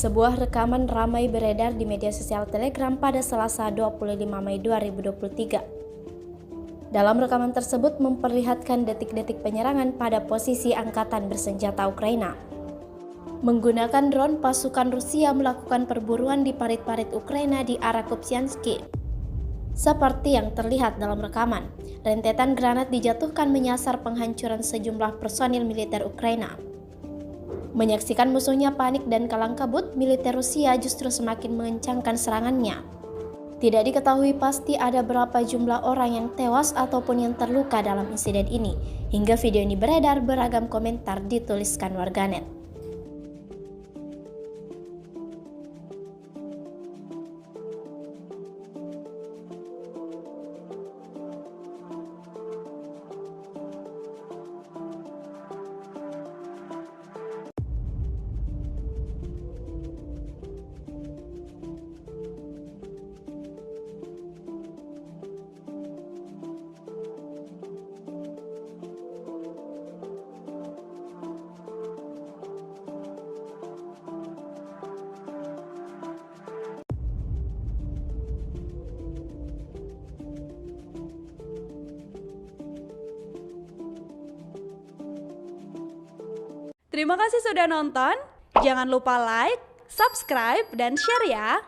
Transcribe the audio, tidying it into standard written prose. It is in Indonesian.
Sebuah rekaman ramai beredar di media sosial Telegram pada Selasa 25 Mei 2023. Dalam rekaman tersebut memperlihatkan detik-detik penyerangan pada posisi angkatan bersenjata Ukraina. Menggunakan drone, pasukan Rusia melakukan perburuan di parit-parit Ukraina di arah Kupyanski. Seperti yang terlihat dalam rekaman, rentetan granat dijatuhkan menyasar penghancuran sejumlah personil militer Ukraina. Menyaksikan musuhnya panik dan kalang kabut, militer Rusia justru semakin mengencangkan serangannya. Tidak diketahui pasti ada berapa jumlah orang yang tewas ataupun yang terluka dalam insiden ini. Hingga video ini beredar, beragam komentar dituliskan warganet. Terima kasih sudah nonton. Jangan lupa like, subscribe, dan share ya.